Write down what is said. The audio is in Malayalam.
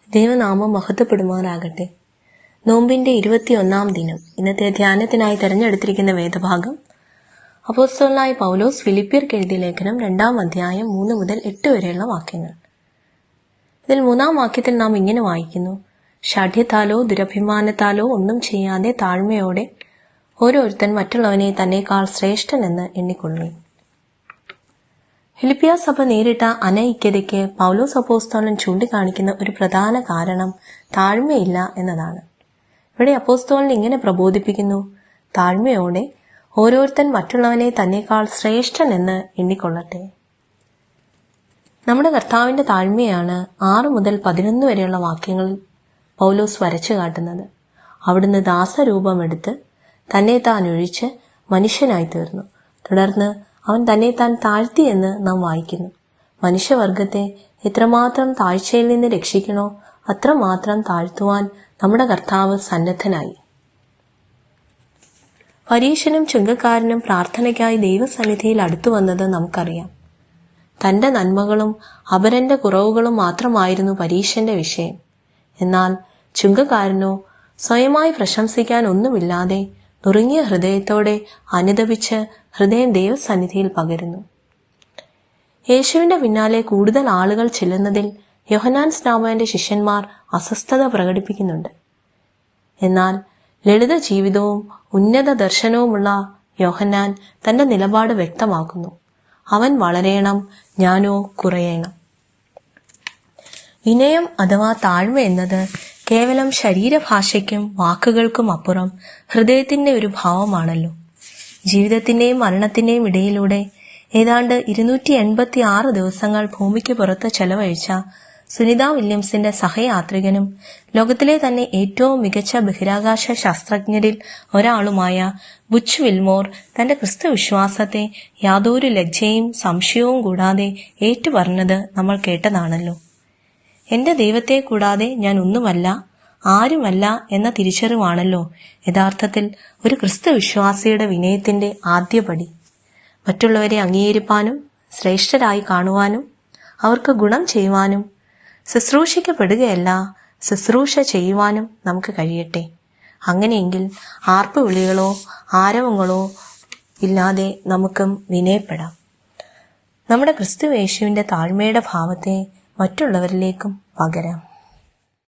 ദൈവനാമം മഹത്വപ്പെടുമാറാകട്ടെ. നോമ്പിന്റെ 21-ാം ദിനം. ഇന്നത്തെ ധ്യാനത്തിനായി തെരഞ്ഞെടുത്തിരിക്കുന്ന വേദഭാഗം അപ്പോസ്തലനായ പൗലോസ് ഫിലിപ്പിയർക്ക് എഴുതിയ ലേഖനം 2-ാം അധ്യായം 3 മുതൽ 8 വരെയുള്ള വാക്യങ്ങൾ. ഇതിൽ 3-ാം വാക്യത്തിൽ നാം ഇങ്ങനെ വായിക്കുന്നു: ഷാഠ്യത്താലോ ദുരഭിമാനത്താലോ ഒന്നും ചെയ്യാതെ താഴ്മയോടെ ഓരോരുത്തൻ മറ്റുള്ളവനെ തന്നേക്കാൾ ശ്രേഷ്ഠനെന്ന് എണ്ണിക്കൊള്ളുന്നു. ഫിലിപ്പിയ സഭ നേരിട്ട അനൈക്യതയ്ക്ക് പൗലോസ് അപ്പോസ്തലൻ ചൂണ്ടിക്കാണിക്കുന്ന ഒരു പ്രധാന കാരണം താഴ്മയില്ല എന്നതാണ്. ഇവിടെ അപ്പോസ്തലൻ ഇങ്ങനെ പ്രബോധിപ്പിക്കുന്നു: താഴ്മയോടെ ഓരോരുത്തൻ മറ്റുള്ളവനെ തന്നേക്കാൾ ശ്രേഷ്ഠൻ എന്ന് എണ്ണിക്കൊള്ളട്ടെ. നമ്മുടെ കർത്താവിന്റെ താഴ്മയാണ് 6 മുതൽ 11 വരെയുള്ള വാക്യങ്ങളിൽ പൗലോസ് വരച്ചു കാട്ടുന്നത്. അവിടുന്ന് ദാസരൂപമെടുത്ത് തന്നെ താൻ ഒഴിച്ച് മനുഷ്യനായി തീർന്നു. തുടർന്ന് അവൻ തന്നെ താൻ താഴ്ത്തിയെന്ന് നാം വായിക്കുന്നു. മനുഷ്യവർഗത്തെ എത്രമാത്രം താഴ്ചയിൽ നിന്ന് രക്ഷിക്കണോ അത്രമാത്രം താഴ്ത്തുവാൻ നമ്മുടെ കർത്താവ് സന്നദ്ധനായി. പരീശനും ചുങ്കക്കാരനും പ്രാർത്ഥനയ്ക്കായി ദൈവസന്നിധിയിൽ അടുത്തു വന്നത് നമുക്കറിയാം. തന്റെ നന്മകളും അപരന്റെ കുറവുകളും മാത്രമായിരുന്നു പരീശന്റെ വിഷയം. എന്നാൽ ചുങ്കക്കാരനോ സ്വയമായി പ്രശംസിക്കാൻ ഒന്നുമില്ലാതെ നുറുങ്ങിയ ഹൃദയത്തോടെ അനുതപിച്ച് ഹൃദയം ദൈവസന്നിധിയിൽ പകരുന്നു. യേശുവിന്റെ പിന്നാലെ കൂടുതൽ ആളുകൾ ചെല്ലുന്നതിൽ യോഹന്നാൻ സ്നാപകന്റെ ശിഷ്യന്മാർ അസ്വസ്ഥത പ്രകടിപ്പിക്കുന്നുണ്ട്. എന്നാൽ ലളിത ജീവിതവും ഉന്നത ദർശനവുമുള്ള യോഹന്നാൻ തന്റെ നിലപാട് വ്യക്തമാക്കുന്നു: അവൻ വളരേണം, ഞാനോ കുറയണം. വിനയം അഥവാ താഴ്മ എന്നത് കേവലം ശരീരഭാഷയ്ക്കും വാക്കുകൾക്കും അപ്പുറം ഹൃദയത്തിന്റെ ഒരു ഭാവമാണല്ലോ. ജീവിതത്തിന്റെയും മരണത്തിന്റെയും ഇടയിലൂടെ ഏതാണ്ട് 286 ദിവസങ്ങൾ ഭൂമിക്ക് പുറത്ത് ചെലവഴിച്ച സുനിത വില്യംസിന്റെ സഹയാത്രികനും ലോകത്തിലെ തന്നെ ഏറ്റവും മികച്ച ബഹിരാകാശ ശാസ്ത്രജ്ഞരിൽ ഒരാളുമായ ബുച്ച് വിൽമോർ തന്റെ ക്രിസ്തുവിശ്വാസത്തെ യാതൊരു ലജ്ജയും സംശയവും കൂടാതെ ഏറ്റുപറഞ്ഞത് നമ്മൾ കേട്ടതാണല്ലോ. എന്റെ ദൈവത്തെ കൂടാതെ ഞാൻ ഒന്നുമല്ല, ആരുമല്ല എന്ന തിരിച്ചറിവാണല്ലോ യഥാർത്ഥത്തിൽ ഒരു ക്രിസ്തുവിശ്വാസിയുടെ വിനയത്തിന്റെ ആദ്യപടി. മറ്റുള്ളവരെ അംഗീകരിപ്പാനും ശ്രേഷ്ഠരായി കാണുവാനും അവർക്ക് ഗുണം ചെയ്യുവാനും ശുശ്രൂഷിക്കപ്പെടുകയല്ല ശുശ്രൂഷ ചെയ്യുവാനും നമുക്ക് കഴിയട്ടെ. അങ്ങനെയെങ്കിൽ ആർപ്പുവിളികളോ ആരവങ്ങളോ ഇല്ലാതെ നമുക്കും വിനയപ്പെടാം. നമ്മുടെ ക്രിസ്തുയേശുവിന്റെ താഴ്മയുടെ ഭാവത്തെ മറ്റുള്ളവരിലേക്കും പകരാം.